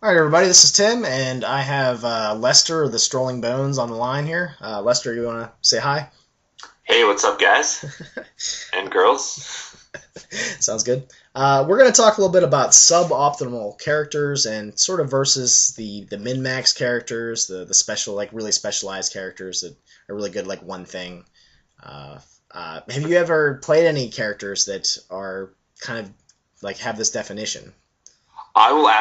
All right, everybody, this is Tim, and I have Lester, the Strolling Bones, on the line here. Lester, you want to say hi? Hey, what's up, guys and girls? Sounds good. We're going to talk a little bit about suboptimal characters and sort of versus the min-max characters, the special, like really specialized characters that are really good, like one thing. Have you ever played any characters that are kind of like have this definition? I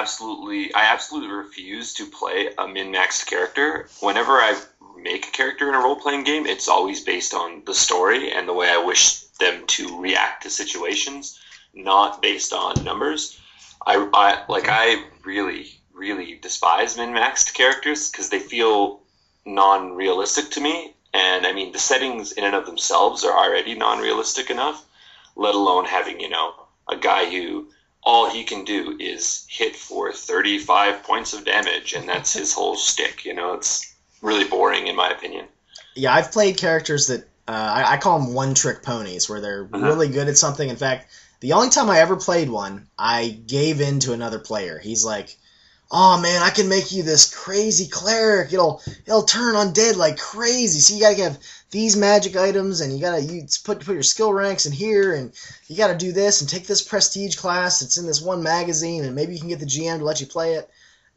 absolutely refuse to play a min-maxed character. Whenever I make a character in a role-playing game, it's always based on the story and the way I wish them to react to situations, not based on numbers. I really despise min-maxed characters because they feel non-realistic to me. And I mean, the settings in and of themselves are already non-realistic enough, let alone having, a guy who all he can do is hit for 35 points of damage, and that's his whole shtick. It's really boring, in my opinion. Yeah, I've played characters that I call them one-trick ponies, where they're Uh-huh. really good at something. In fact, the only time I ever played one, I gave in to another player. He's like, "Oh man, I can make you this crazy cleric. It'll turn undead like crazy. So you gotta have these magic items, and you put your skill ranks in here, and you gotta do this and take this prestige class that's in this one magazine, and maybe you can get the GM to let you play it."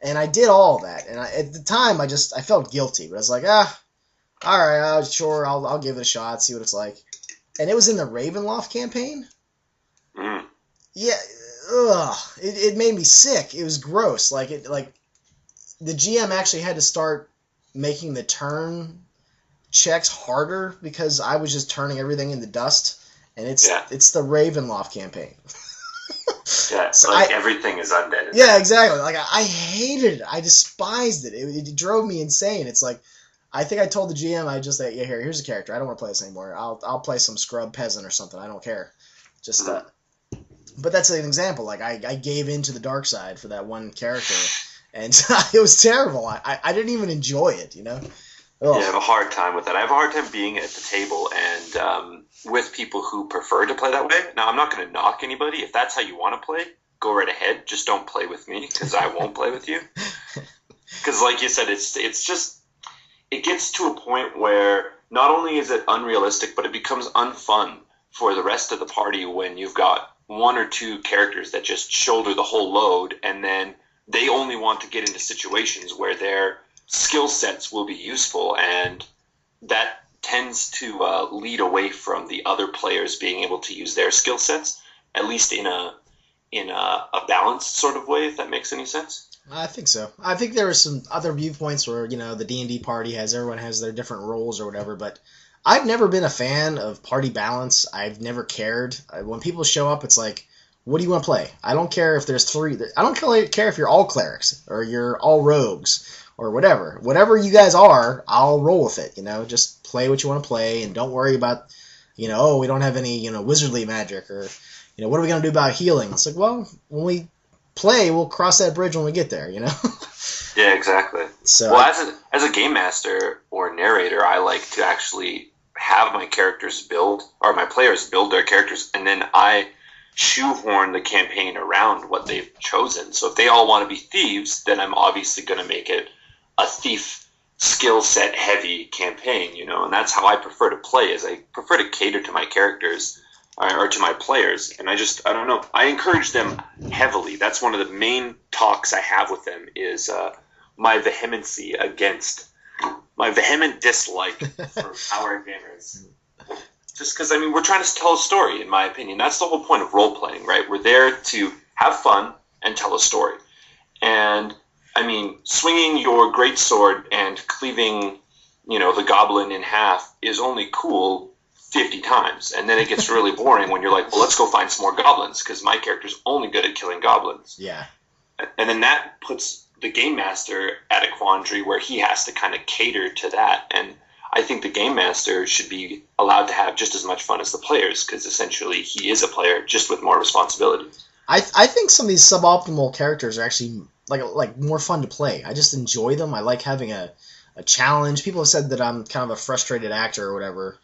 And I did all that, and at the time I felt guilty, but I was like, all right, sure, I'll give it a shot, see what it's like. And it was in the Ravenloft campaign. Mm. Yeah, ugh, it made me sick. It was gross. Like the GM actually had to start making the turn checks harder because I was just turning everything into dust. And Yeah, it's the Ravenloft campaign. yeah, So like everything is undead in yeah, there. exactly. Like I hated it. I despised it. It drove me insane. It's like I think I told the GM I just said, yeah, here's a character. I don't want to play this anymore. I'll play some scrub peasant or something. I don't care. Just Mhm. but that's an example. Like I gave in to the dark side for that one character, and it was terrible. I didn't even enjoy it. Yeah, I Ugh. have a hard time with that. I have a hard time being at the table and with people who prefer to play that way. Now, I'm not going to knock anybody. If that's how you want to play, go right ahead. Just don't play with me because I won't play with you. Because, like you said, it's just it gets to a point where not only is it unrealistic, but it becomes unfun for the rest of the party when you've got one or two characters that just shoulder the whole load, and then they only want to get into situations where their skill sets will be useful, and that tends to lead away from the other players being able to use their skill sets, at least in a balanced sort of way, if that makes any sense. I think so. I think there are some other viewpoints where the D&D party has everyone has their different roles or whatever, but I've never been a fan of party balance. I've never cared. When people show up, it's like, what do you want to play? I don't care if there's three. I don't really care if you're all clerics or you're all rogues or whatever. Whatever you guys are, I'll roll with it. Just play what you want to play and don't worry about, oh, we don't have any, wizardly magic or, what are we going to do about healing? It's like, well, when we play, we'll cross that bridge when we get there. Yeah, exactly. So Well, as a game master or narrator, I like to actually have my characters build or my players build their characters, and then I shoehorn the campaign around what they've chosen. So if they all want to be thieves, then I'm obviously going to make it a thief skill set heavy campaign, and that's how I prefer to play. Is I prefer to cater to my characters or to my players, and I don't know, I encourage them heavily. That's one of the main talks I have with them is my vehemency against my vehement dislike for power gamers. Just because, I mean, we're trying to tell a story, in my opinion. That's the whole point of role playing, right? We're there to have fun and tell a story. And, I mean, swinging your great sword and cleaving, the goblin in half is only cool 50 times. And then it gets really boring when you're like, well, let's go find some more goblins because my character's only good at killing goblins. yeah, And then that puts the game master at a quandary where he has to kind of cater to that. And I think the game master should be allowed to have just as much fun as the players because essentially he is a player just with more responsibility. I think some of these suboptimal characters are actually like more fun to play. I just enjoy them. I like having a challenge. People have said that I'm kind of a frustrated actor or whatever,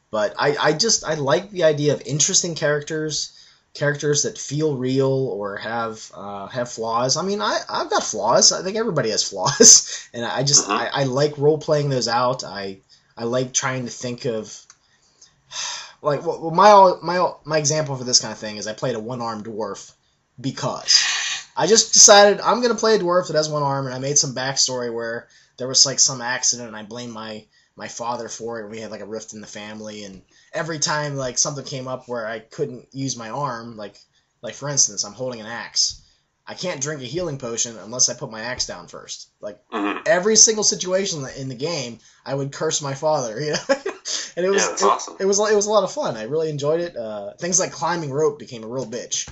but I like the idea of interesting characters characters that feel real or have flaws. I mean, I've got flaws. I think everybody has flaws, and I like role playing those out. I like trying to think of like my example for this kind of thing is I played a one-armed dwarf because I just decided I'm gonna play a dwarf that has one arm, and I made some backstory where there was like some accident, and I blamed my father for it, and we had like a rift in the family, and every time like something came up where I couldn't use my arm, like for instance, I'm holding an axe. I can't drink a healing potion unless I put my axe down first. Like every single situation in the game, I would curse my father, you know. And that's awesome. It was a lot of fun. I really enjoyed it. Things like climbing rope became a real bitch.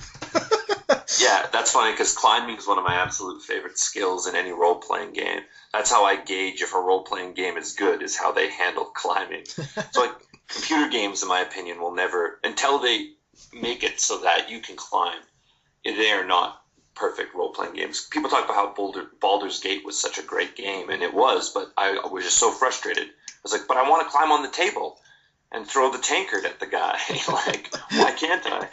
Yeah, that's funny because climbing is one of my absolute favorite skills in any role-playing game. That's how I gauge if a role-playing game is good, is how they handle climbing. So, like, computer games, in my opinion, will never, until they make it so that you can climb, they are not perfect role-playing games. People talk about how Baldur's Gate was such a great game, and it was, but I was just so frustrated. I was like, but I want to climb on the table and throw the tankard at the guy. Like, why can't I?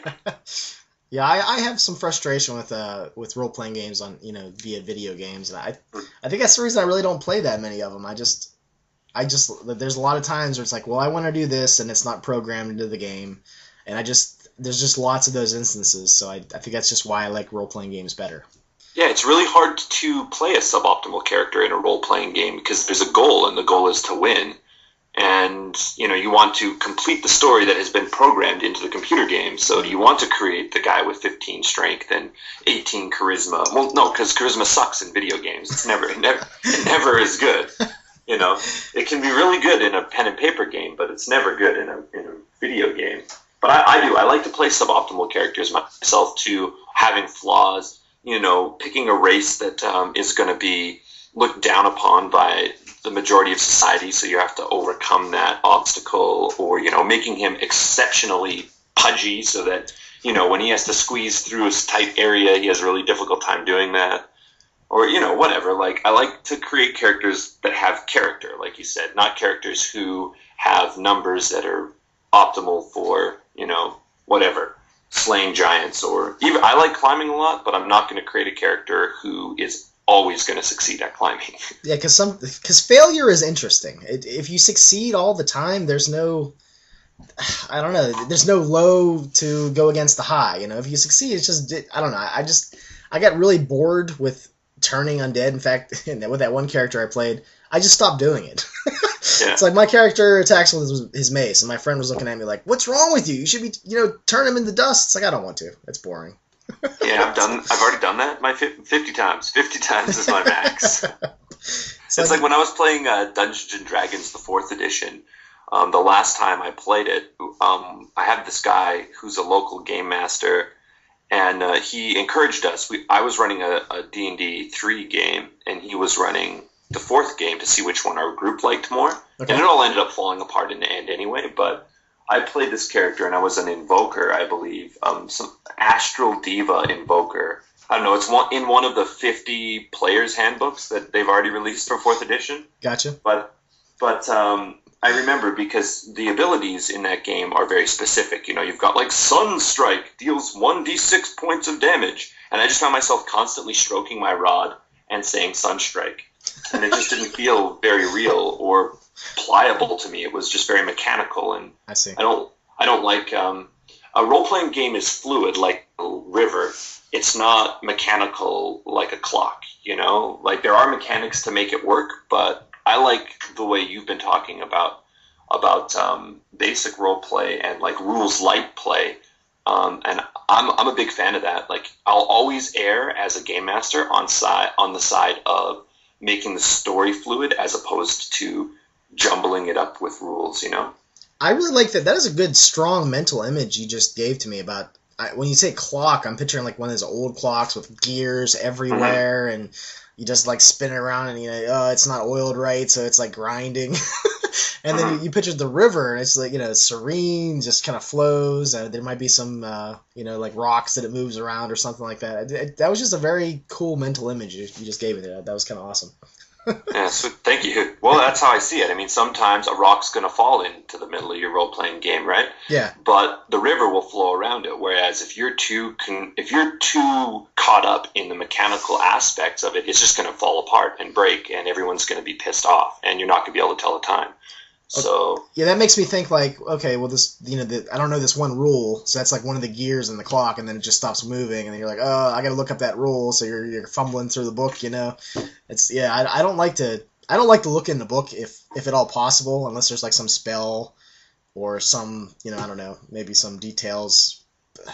Yeah, I have some frustration with role playing games on via video games, and I think that's the reason I really don't play that many of them. I just there's a lot of times where it's like, well, I want to do this, and it's not programmed into the game, and there's just lots of those instances. So I think that's just why I like role playing games better. Yeah, it's really hard to play a suboptimal character in a role playing game because there's a goal, and the goal is to win. And, you want to complete the story that has been programmed into the computer game. So do you want to create the guy with 15 strength and 18 charisma? Well, no, because charisma sucks in video games. It never is good. It can be really good in a pen and paper game, but it's never good in a video game. But I like to play suboptimal characters myself too, having flaws, picking a race that is going to be looked down upon by the majority of society, so you have to overcome that obstacle, or making him exceptionally pudgy so that when he has to squeeze through a tight area, he has a really difficult time doing that, or whatever. Like, I like to create characters that have character, like you said, not characters who have numbers that are optimal for whatever, slaying giants, or even I like climbing a lot, but I'm not going to create a character who is always going to succeed at climbing. Yeah, because failure is interesting. If you succeed all the time, there's no, I don't know, there's no low to go against the high. If you succeed, it's just, I don't know. I got really bored with turning undead. In fact, with that one character I played, I just stopped doing it. Yeah. It's like my character attacks with his mace, and my friend was looking at me like, "What's wrong with you? You should be, turn him into dust." It's like, I don't want to. It's boring. Yeah, I've already done that 50 times. 50 times is my max. It's like when I was playing Dungeons and Dragons, the 4th edition. The last time I played it, I had this guy who's a local game master, and he encouraged us. I was running a D&D 3 game, and he was running the 4th game to see which one our group liked more. Okay. And it all ended up falling apart in the end anyway, but I played this character, and I was an invoker, I believe, some Astral Diva invoker. I don't know, it's in one of the 50 players' handbooks that they've already released for 4th edition. Gotcha. But I remember because the abilities in that game are very specific. You've got like Sunstrike, deals 1d6 points of damage, and I just found myself constantly stroking my rod and saying Sunstrike, and it just didn't feel very real or pliable to me. It was just very mechanical, and I see. I don't like a role-playing game is fluid like a river. It's not mechanical like a clock, like there are mechanics to make it work, but I like the way you've been talking about basic role play and like rules light play, and I'm a big fan of that. Like, I'll always err as a game master on the side of making the story fluid as opposed to jumbling it up with rules, I really like that. That is a good, strong mental image you just gave to me about, when you say clock, I'm picturing like one of those old clocks with gears everywhere, and you just like spin it around, and it's not oiled right, so it's like grinding. And then you picture the river, and it's like, serene, just kind of flows. There might be some, like rocks that it moves around or something like that. That was just a very cool mental image you just gave me there. That was kind of awesome. Yeah, so thank you. Well, that's how I see it. I mean, sometimes a rock's going to fall into the middle of your role-playing game, right? Yeah. But the river will flow around it. Whereas if you're if you're too caught up in the mechanical aspects of it, it's just going to fall apart and break, and everyone's going to be pissed off, and you're not going to be able to tell the time. So yeah, that makes me think like, okay, well, this, I don't know this one rule, so that's like one of the gears in the clock, and then it just stops moving, and then you're like, oh, I got to look up that rule, so you're fumbling through the book, It's I don't like to look in the book if at all possible, unless there's like some spell or some I don't know, maybe some details.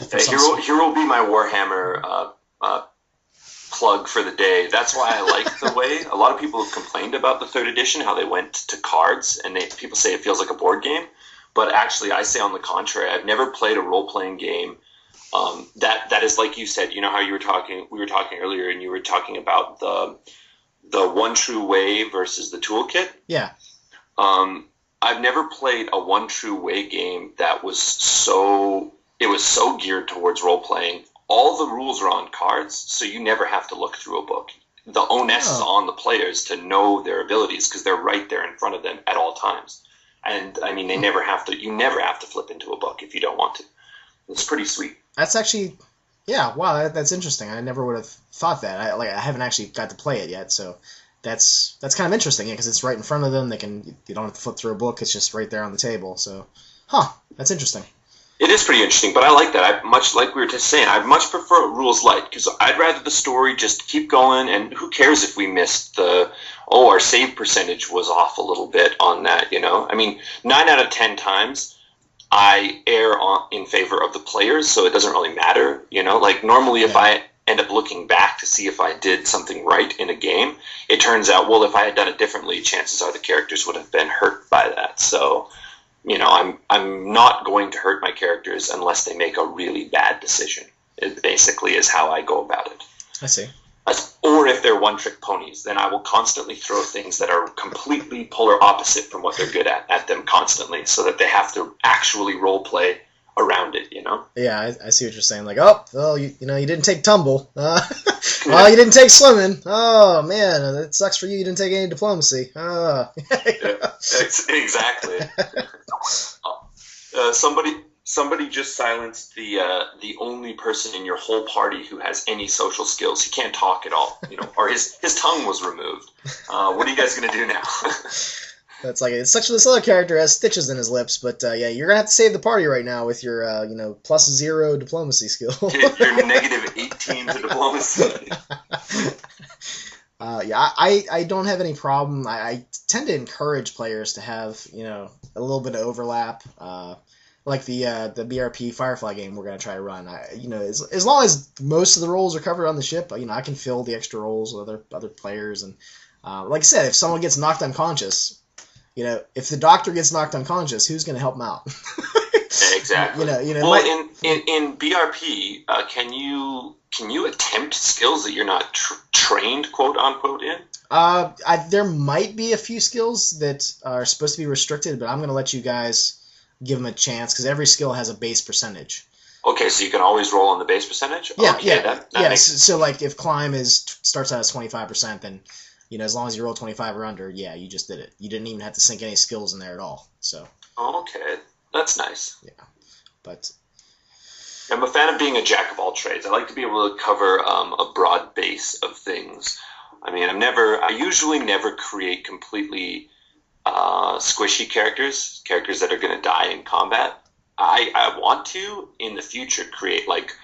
here will be my Warhammer plug for the day. That's why I like the way a lot of people have complained about the third edition, how they went to cards, and people say it feels like a board game. But actually, I say on the contrary. I've never played a role playing game that is like you said. You know how we were talking earlier, and you were talking about the one true way versus the toolkit. Yeah. I've never played a one true way game that was so geared towards role playing. All the rules are on cards, so you never have to look through a book. The onus is on the players to know their abilities because they're right there in front of them at all times. And I mean, you never have to flip into a book if you don't want to. It's pretty sweet. That's actually, yeah, wow, that's interesting. I never would have thought that. I haven't actually got to play it yet, so that's kind of interesting, because it's right in front of them. You don't have to flip through a book. It's just right there on the table. So, that's interesting. It is pretty interesting, but I like that. Much like we were just saying, I much prefer rules light, because I'd rather the story just keep going, and who cares if we missed our save percentage was off a little bit on that, I mean, 9 out of 10 times, I err in favor of the players, so it doesn't really matter, Like, normally if I end up looking back to see if I did something right in a game, it turns out, well, if I had done it differently, chances are the characters would have been hurt by that, so... I'm not going to hurt my characters unless they make a really bad decision. It basically is how I go about it. I see. Or if they're one-trick ponies, then I will constantly throw things that are completely polar opposite from what they're good at them constantly, so that they have to actually role-play around it, Yeah, I see what you're saying. Like, you didn't take tumble. You didn't take swimming. Oh, man, it sucks for you. You didn't take any diplomacy. Exactly. Somebody just silenced the only person in your whole party who has any social skills. He can't talk at all, or his tongue was removed. What are you guys gonna do now? That's like it's such this other character has stitches in his lips, but you're gonna have to save the party right now with your +0 diplomacy skill. You're -18 to diplomacy. I don't have any problem. I tend to encourage players to have a little bit of overlap. Like the BRP Firefly game we're gonna try to run. As long as most of the roles are covered on the ship, I can fill the extra roles with other players. And like I said, if someone gets knocked unconscious, if the doctor gets knocked unconscious, who's gonna help him out? Exactly. Well, in BRP, can you attempt skills that you're not trained, quote unquote, in? There might be a few skills that are supposed to be restricted, but I'm going to let you guys give them a chance because every skill has a base percentage. Okay, so you can always roll on the base percentage? Yeah, okay, yeah. So like if climb starts out as 25%, then as long as you roll 25 or under, you just did it. You didn't even have to sink any skills in there at all. So. Okay, that's nice. Yeah, but. I'm a fan of being a jack of all trades. I like to be able to cover a broad base of things. I mean, I usually never create completely squishy characters that are going to die in combat. I want to, in the future, create like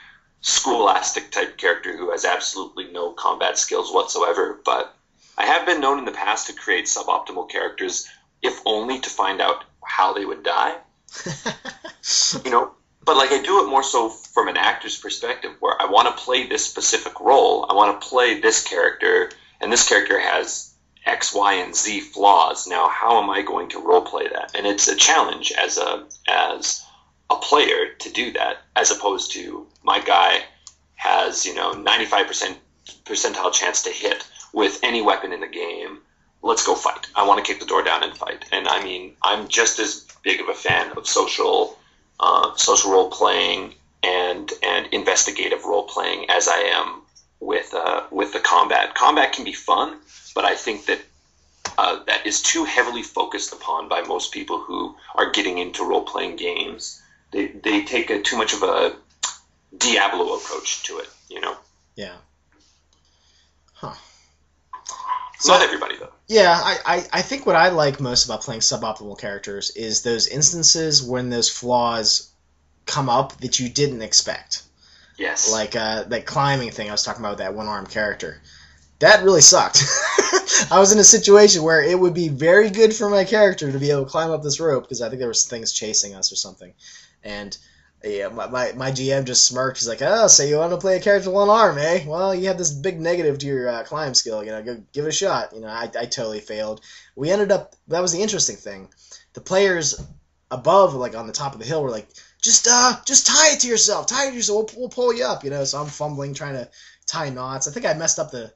Scholastic type character who has absolutely no combat skills whatsoever, but I have been known in the past to create suboptimal characters, if only to find out how they would die. But like I do it more so from an actor's perspective, where I want to play this specific role. I want to play this character, and this character has X, Y, and Z flaws. Now, how am I going to role play that? And it's a challenge as a player to do that, as opposed to my guy has 95% percentile chance to hit with any weapon in the game. Let's go fight. I want to kick the door down and fight. And I mean, I'm just as big of a fan of social role playing and investigative role playing as I am with the combat. Combat can be fun, but I think that that is too heavily focused upon by most people who are getting into role-playing games. They take too much of a Diablo approach to it, you know? Yeah. Huh. So, not everybody, though. Yeah, I think what I like most about playing suboptimal characters is those instances when those flaws come up that you didn't expect. Yes. Like that climbing thing I was talking about with that one-armed character. That really sucked. I was in a situation where it would be very good for my character to be able to climb up this rope because I think there was things chasing us or something. And yeah, my GM just smirked. He's like, "Oh, so you want to play a character with one arm, eh? Well, you have this big negative to your climb skill. You know, go give it a shot." You know, I totally failed. We ended up. That was the interesting thing. The players above, like on the top of the hill, were like, "Just tie it to yourself. Tie it to yourself. We'll pull you up." You know, so I'm fumbling trying to tie knots. I think I messed up the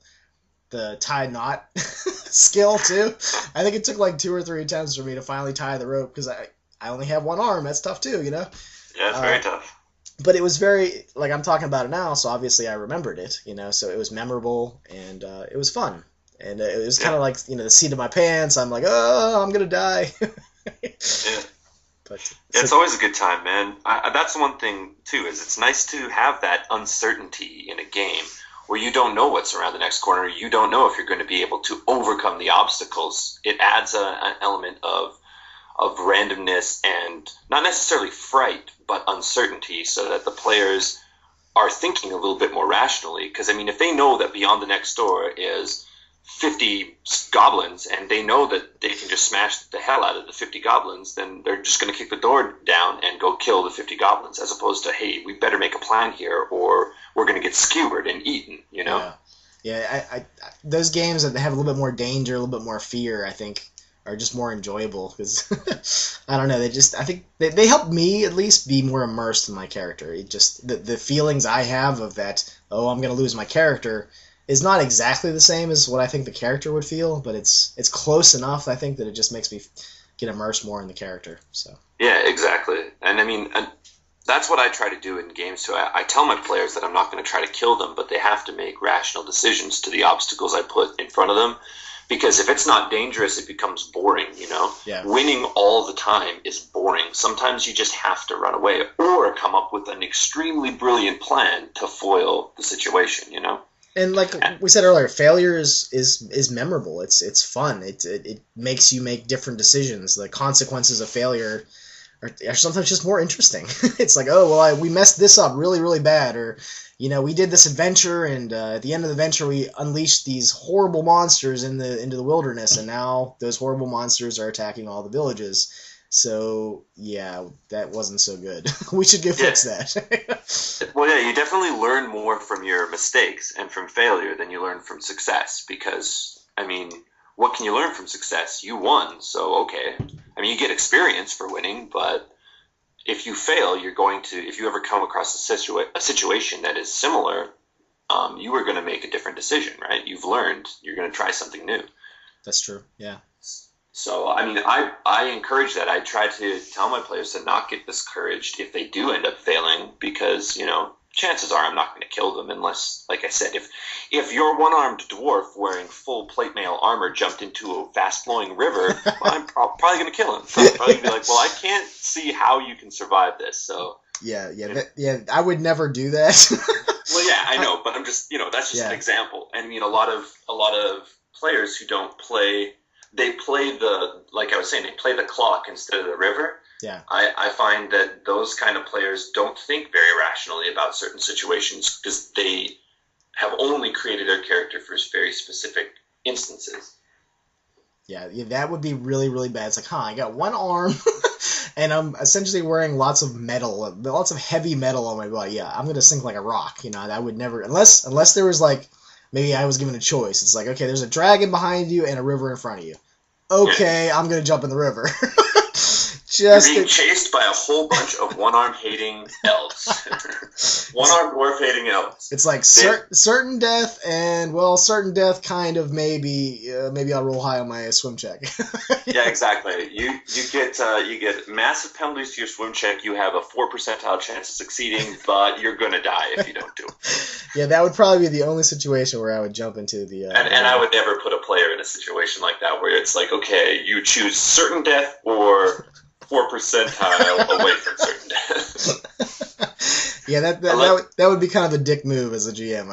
tie knot skill too. I think it took like 2 or 3 attempts for me to finally tie the rope because I only have one arm. That's tough too, you know. Yeah, it's very tough. But it was very, like, I'm talking about it now, so obviously I remembered it, you know, so it was memorable, and it was fun. And it was kind of like, you know, the seat of my pants. I'm like, oh, I'm going to die. Yeah. But it's always a good time, man. That's one thing, too, is it's nice to have that uncertainty in a game where you don't know what's around the next corner. You don't know if you're going to be able to overcome the obstacles. It adds an element of randomness and not necessarily fright, but uncertainty, so that the players are thinking a little bit more rationally. Because, I mean, if they know that beyond the next door is 50 goblins, and they know that they can just smash the hell out of the 50 goblins, then they're just going to kick the door down and go kill the 50 goblins, as opposed to, hey, we better make a plan here, or we're going to get skewered and eaten, you know? Yeah, I those games that have a little bit more danger, a little bit more fear, I think, are just more enjoyable because I don't know. I think they help me at least be more immersed in my character. It just the feelings I have of that. Oh, I'm gonna lose my character is not exactly the same as what I think the character would feel, but it's close enough. I think that it just makes me get immersed more in the character. So yeah, exactly. And I mean, that's what I try to do in games too. I tell my players that I'm not going to try to kill them, but they have to make rational decisions to the obstacles I put in front of them. Because if it's not dangerous, it becomes boring, you know? Yeah. Winning all the time is boring. Sometimes you just have to run away or come up with an extremely brilliant plan to foil the situation, you know? And like we said earlier, failure is memorable. It's fun. It makes you make different decisions. The consequences of failure are sometimes just more interesting. It's like, oh, well, we messed this up really, really bad, or you know, we did this adventure, and at the end of the adventure, we unleashed these horrible monsters into the wilderness, and now those horrible monsters are attacking all the villages. So, yeah, that wasn't so good. We should go fix that. Well, yeah, you definitely learn more from your mistakes and from failure than you learn from success, because, I mean, what can you learn from success? You won, so okay. I mean, you get experience for winning, but if you fail, you're going to, if you ever come across a situation that is similar, you are going to make a different decision, right? You've learned. You're going to try something new. That's true, yeah. So, I mean, I encourage that. I try to tell my players to not get discouraged if they do end up failing, because, you know, chances are I'm not going to kill them unless, like I said, if your one-armed dwarf wearing full plate mail armor jumped into a fast-flowing river, well, I'm probably going to kill him. I'm probably going to be like, well, I can't see how you can survive this, so... Yeah, I would never do that. Well, yeah, I know, but I'm just, you know, that's just an example. And I mean, a lot of players who don't play, they play like I was saying, they play the clock instead of the river. Yeah. I find that those kind of players don't think very rationally about certain situations because they have only created their character for very specific instances. Yeah, that would be really, really bad. It's like, I got one arm, and I'm essentially wearing lots of metal, lots of heavy metal on my body. Yeah, I'm going to sink like a rock. You know, I would never, unless there was like, maybe I was given a choice. It's like, okay, there's a dragon behind you and a river in front of you. Okay, I'm going to jump in the river. You're being chased by a whole bunch of one-arm hating elves. One-arm dwarf hating elves. It's like certain death and, well, certain death kind of maybe I'll roll high on my swim check. Yeah, exactly. You get massive penalties to your swim check. You have a 4 percentile chance of succeeding, but you're going to die if you don't do it. Yeah, that would probably be the only situation where I would jump into the... And I would never put a player in a situation like that where it's like, okay, you choose certain death or 4 percentile away from certain death. Yeah, that would be kind of a dick move as a GM.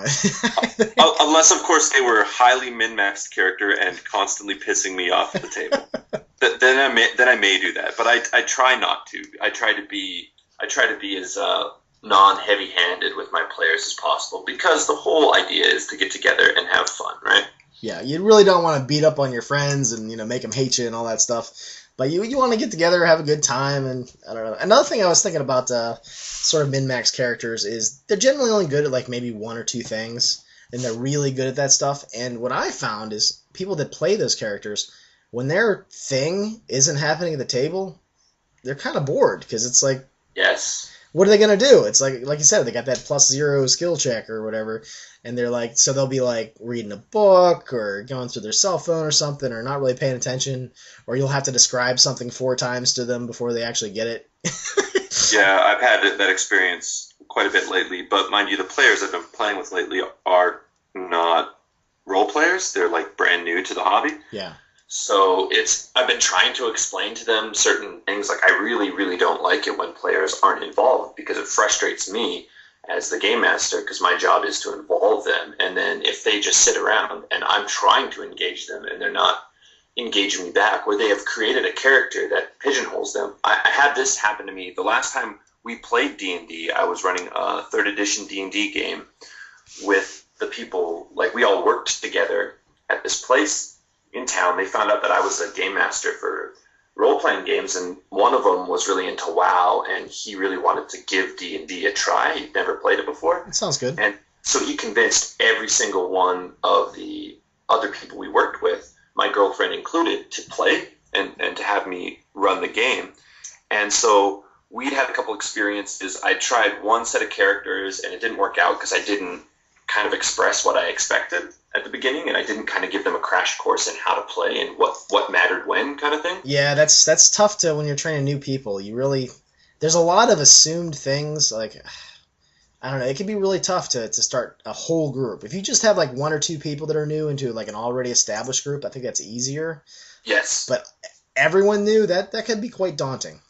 Unless, of course, they were highly min-maxed character and constantly pissing me off at the table. Then I may do that, but I try not to. I try to be as non-heavy-handed with my players as possible, because the whole idea is to get together and have fun, right? Yeah, you really don't want to beat up on your friends and make them hate you and all that stuff. But you want to get together, have a good time, and I don't know. Another thing I was thinking about sort of min-max characters is they're generally only good at like maybe 1 or 2 things, and they're really good at that stuff. And what I found is people that play those characters, when their thing isn't happening at the table, they're kind of bored, because it's like, yes, what are they going to do? It's like you said, they got that +0 skill check or whatever, and they're like, so they'll be like reading a book or going through their cell phone or something, or not really paying attention, or you'll have to describe something 4 times to them before they actually get it. Yeah, I've had that experience quite a bit lately, but mind you, the players I've been playing with lately are not role players. They're like brand new to the hobby. Yeah. So I've been trying to explain to them certain things. Like, I really, really don't like it when players aren't involved, because it frustrates me as the game master, because my job is to involve them. And then if they just sit around and I'm trying to engage them and they're not engaging me back, or they have created a character that pigeonholes them. I had this happen to me the last time we played D&D. I was running a 3rd edition D&D game with the people. Like, we all worked together at this place in town. They found out that I was a game master for role-playing games, and one of them was really into WoW, and he really wanted to give D&D a try. He'd never played it before. That sounds good. And so he convinced every single one of the other people we worked with, my girlfriend included, to play and to have me run the game. And so we'd had a couple experiences. I tried one set of characters, and it didn't work out because I didn't kind of express what I expected at the beginning, and I didn't kind of give them a crash course in how to play and what mattered when, kind of thing. Yeah, that's tough to, when you're training new people. There's a lot of assumed things, like, I don't know, it can be really tough to start a whole group. If you just have like 1 or 2 people that are new into like an already established group, I think that's easier. Yes. But everyone new, that could be quite daunting.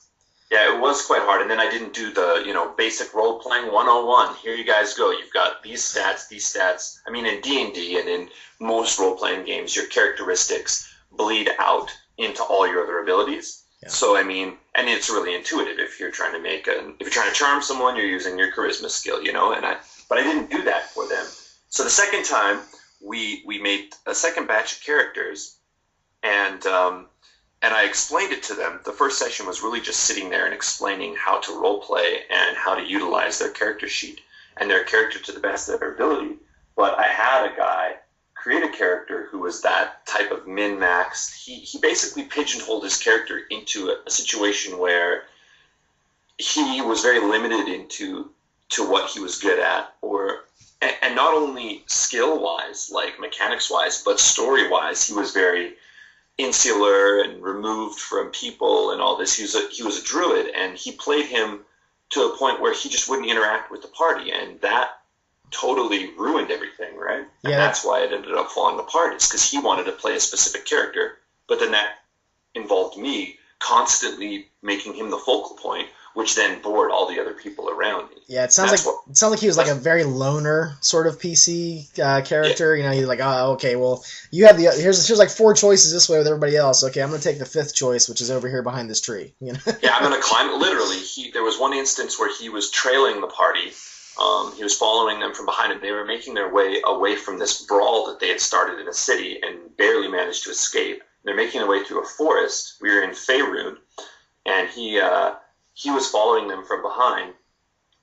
Yeah, it was quite hard. And then I didn't do the, basic role-playing 101. Here you guys go. You've got these stats. I mean, in D&D and in most role-playing games, your characteristics bleed out into all your other abilities. Yeah. So, I mean, and it's really intuitive. If you're trying to charm someone, you're using your charisma skill, but I didn't do that for them. So the second time, we made a second batch of characters, and I explained it to them. The first session was really just sitting there and explaining how to roleplay and how to utilize their character sheet and their character to the best of their ability. But I had a guy create a character who was that type of min-maxed. He basically pigeonholed his character into a situation where he was very limited to what he was good at, and not only skill-wise, like mechanics-wise, but story-wise, he was very insular and removed from people and all this. He was a druid, and he played him to a point where he just wouldn't interact with the party, and that totally ruined everything, right? Yeah. And that's why it ended up falling apart. It's because he wanted to play a specific character, but then that involved me constantly making him the focal point, which then bored all the other people around me. Yeah, it sounds like he was like a very loner sort of PC character. Yeah. He's like, oh, okay, well, you have here's like 4 choices this way with everybody else. Okay, I'm going to take the 5th choice, which is over here behind this tree. Yeah, I'm going to climb. Literally, there was one instance where he was trailing the party. He was following them from behind him. They were making their way away from this brawl that they had started in a city and barely managed to escape. They're making their way through a forest. We were in Faerun, and he was following them from behind,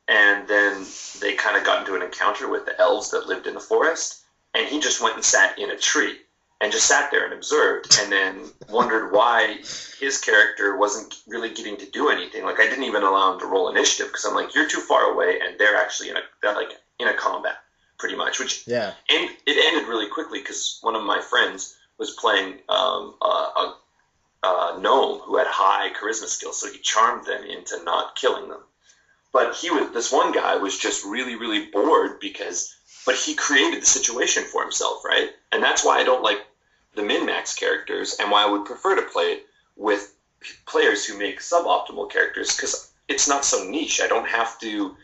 and then they kind of got into an encounter with the elves that lived in the forest, and he just went and sat in a tree. and just sat there and observed, and then wondered why his character wasn't really getting to do anything. Like, I didn't even allow him to roll initiative because I'm like, you're too far away, and they're actually in a combat, pretty much. Which Yeah. and it ended really quickly because one of my friends was playing a gnome who had high charisma skills, so he charmed them into not killing them. But this one guy was just really, really bored but he created the situation for himself, right? And that's why I don't like the min-max characters, and why I would prefer to play with players who make suboptimal characters, because it's not so niche. I don't have to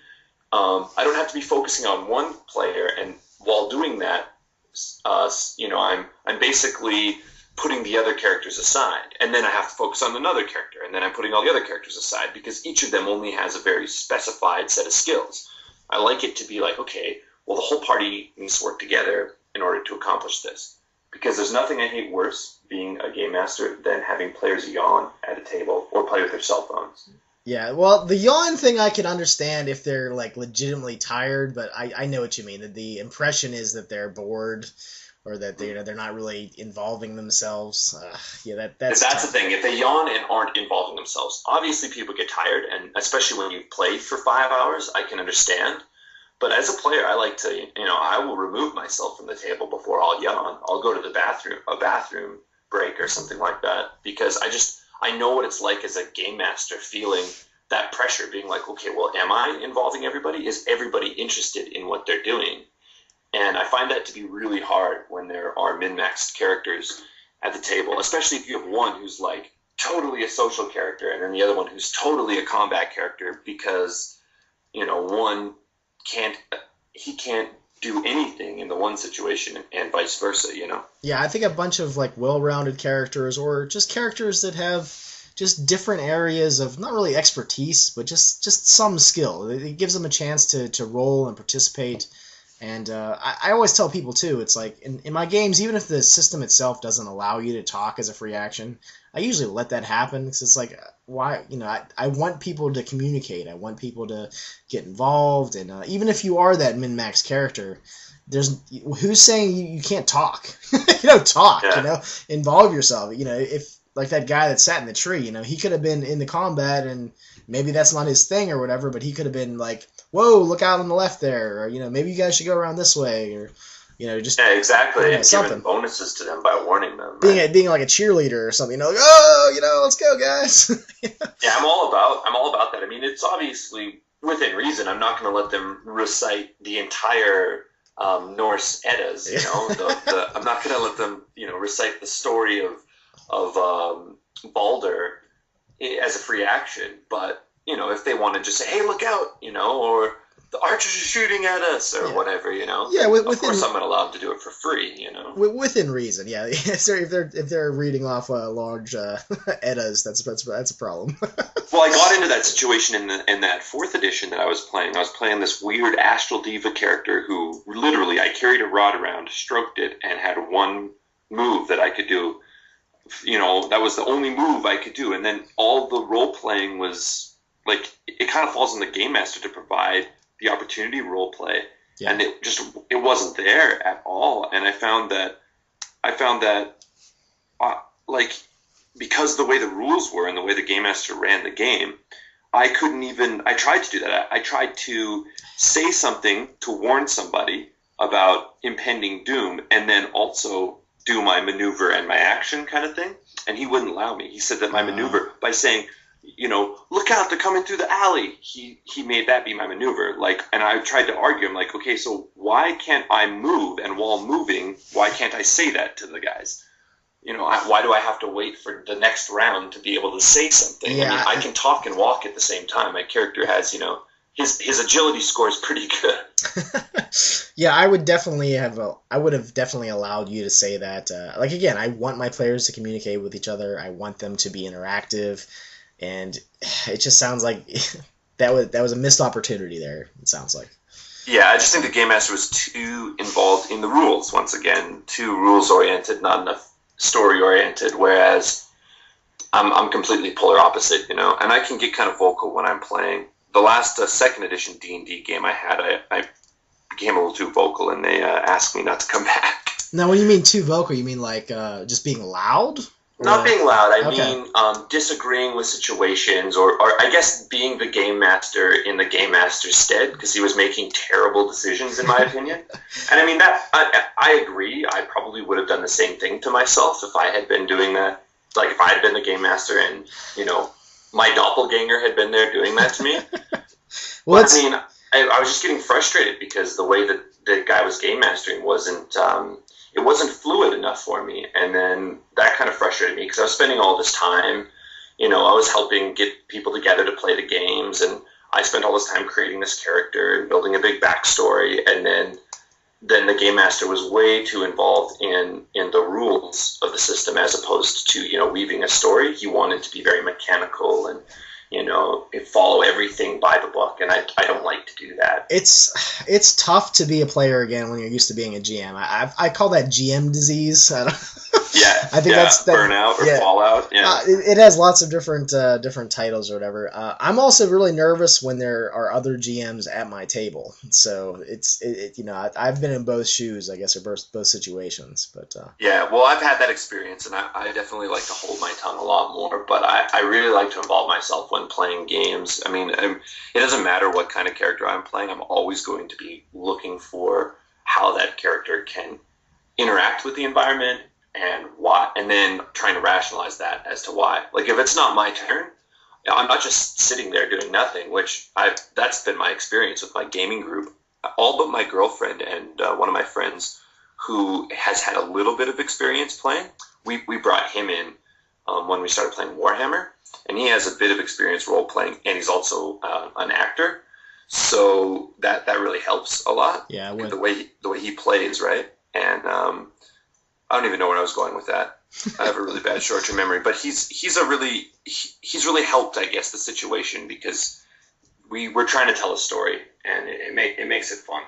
be focusing on one player, and while doing that, I'm basically putting the other characters aside, and then I have to focus on another character, and then I'm putting all the other characters aside, because each of them only has a very specified set of skills. I like it to be like, okay, well, the whole party needs to work together in order to accomplish this. Because there's nothing I hate worse, being a game master, than having players yawn at a table or play with their cell phones. Yeah, well, the yawn thing I can understand if they're, like, legitimately tired, but I know what you mean. The impression is that they're bored, or that they're not really involving themselves. That's the thing. If they yawn and aren't involving themselves, obviously people get tired, and especially when you've played for 5 hours, I can understand. But as a player, I like to, I will remove myself from the table before I'll yawn. I'll go to the bathroom break or something like that, because I know what it's like as a game master, feeling that pressure, being like, okay, well, am I involving everybody? Is everybody interested in what they're doing? And I find that to be really hard when there are min-maxed characters at the table, especially if you have one who's like totally a social character and then the other one who's totally a combat character, because, one can't do anything in the one situation and vice versa, Yeah, I think a bunch of, like, well-rounded characters, or just characters that have just different areas of, not really expertise, but just some skill. It gives them a chance to roll and participate. And I always tell people, too, it's like, in my games, even if the system itself doesn't allow you to talk as a free action, I usually let that happen, because it's like, why, I want people to communicate. I want people to get involved, and even if you are that min-max character, who's saying you can't talk? Talk, yeah. Involve yourself. If, like that guy that sat in the tree, he could have been in the combat, and maybe that's not his thing or whatever, but he could have been like, whoa, look out on the left there, or, maybe you guys should go around this way, or, just... Yeah, exactly, and something. Giving bonuses to them by warning them. Being like a cheerleader or something, like, oh, let's go, guys. Yeah, I'm all about that. I mean, it's obviously within reason. I'm not going to let them recite the entire Norse Eddas, I'm not going to let them, recite the story of Balder as a free action, but if they want to just say, hey, look out, or the archers are shooting at us, or whatever, Yeah, of course I'm not allowed to do it for free, Within reason, yeah. So if they're reading off large Eddas, that's a problem. Well, I got into that situation in that 4th edition that I was playing. I was playing this weird Astral Diva character who literally, I carried a rod around, stroked it, and had one move that I could do. That was the only move I could do, and then all the role playing was like, it kind of falls on the game master to provide the opportunity to role play, and it wasn't there at all. And I found that like, because the way the rules were and the way the game master ran the game, I tried to do that. I tried to say something to warn somebody about impending doom, and then also do my maneuver and my action kind of thing, and he wouldn't allow me. He said that my maneuver, by saying, look out, they're coming through the alley, he made that be my maneuver. Like, and I tried to argue, I'm like, okay, so why can't I move? And while moving, why can't I say that to the guys? Why do I have to wait for the next round to be able to say something? Yeah. I can talk and walk at the same time. My character has, his agility score is pretty good. Yeah, I would have definitely allowed you to say that. Like, again, I want my players to communicate with each other. I want them to be interactive, and it just sounds like that was a missed opportunity there. It sounds like. Yeah, I just think the game master was too involved in the rules. Once again, too rules oriented, not enough story oriented. Whereas I'm completely polar opposite, and I can get kind of vocal when I'm playing. The last 2nd edition D&D game I had, I became a little too vocal, and they asked me not to come back. Now, when you mean too vocal, you mean like just being loud? Not being loud. I Okay. mean disagreeing with situations, or I guess being the game master in the game master's stead, because he was making terrible decisions, in my opinion. And I mean that I agree. I probably would have done the same thing to myself if I had been doing that. Like if I had been the game master, and my doppelganger had been there doing that to me. Well, I mean, I was just getting frustrated because the way that the guy was game mastering wasn't. It wasn't fluid enough for me, and then that kind of frustrated me because I was spending all this time, I was helping get people together to play the games, and I spent all this time creating this character and building a big backstory, and then the game master was way too involved in the rules of the system as opposed to weaving a story. He wanted to be very mechanical and follow everything by the book, and I don't like to do that. It's tough to be a player again when you're used to being a GM. I call that GM disease. Yeah, I think that's burnout or fallout. Yeah, it has lots of different titles or whatever. I'm also really nervous when there are other GMs at my table. So I've been in both shoes, I guess, or both situations. But yeah, well, I've had that experience, and I definitely like to hold my tongue a lot more. But I really like to involve myself when playing games. I mean, it doesn't matter what kind of character I'm playing. I'm always going to be looking for how that character can interact with the environment and why, and then trying to rationalize that as to why. Like if it's not my turn, I'm not just sitting there doing nothing, that's been my experience with my gaming group. All but my girlfriend and one of my friends who has had a little bit of experience playing. We brought him in when we started playing Warhammer, and he has a bit of experience role playing, and he's also an actor. So that really helps a lot. Yeah, the way he plays, right? And I don't even know where I was going with that. I have a really bad short-term memory, but he's really helped, I guess, the situation because we're trying to tell a story, and it makes it fun.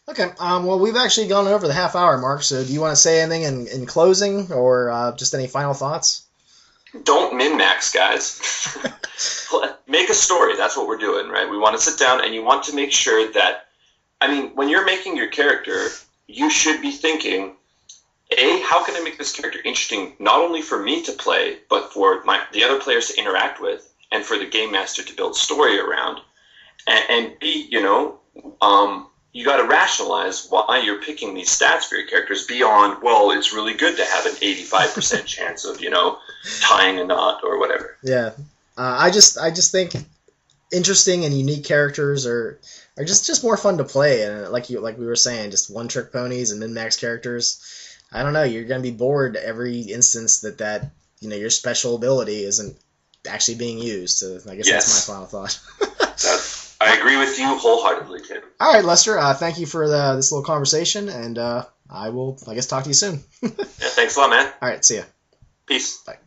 Okay. Well, we've actually gone over the half-hour mark. So, do you want to say anything in closing, or just any final thoughts? Don't min-max, guys. Make a story. That's what we're doing, right? We want to sit down, and you want to make sure that, I mean, when you're making your character, you should be thinking, how can I make this character interesting not only for me to play, but for the other players to interact with, and for the game master to build story around, and B, you got to rationalize why you're picking these stats for your characters beyond, well, it's really good to have an 85% chance of, tying a knot or whatever. Yeah. I just think interesting and unique characters are just more fun to play, and like we were saying, just one-trick ponies and min-max characters. I don't know, you're going to be bored every instance that your special ability isn't actually being used. So I guess that's my final thought. I agree with you wholeheartedly, Tim. All right, Lester. Thank you for this little conversation, and I will, I guess, talk to you soon. Yeah, thanks a lot, man. All right, see ya. Peace. Bye.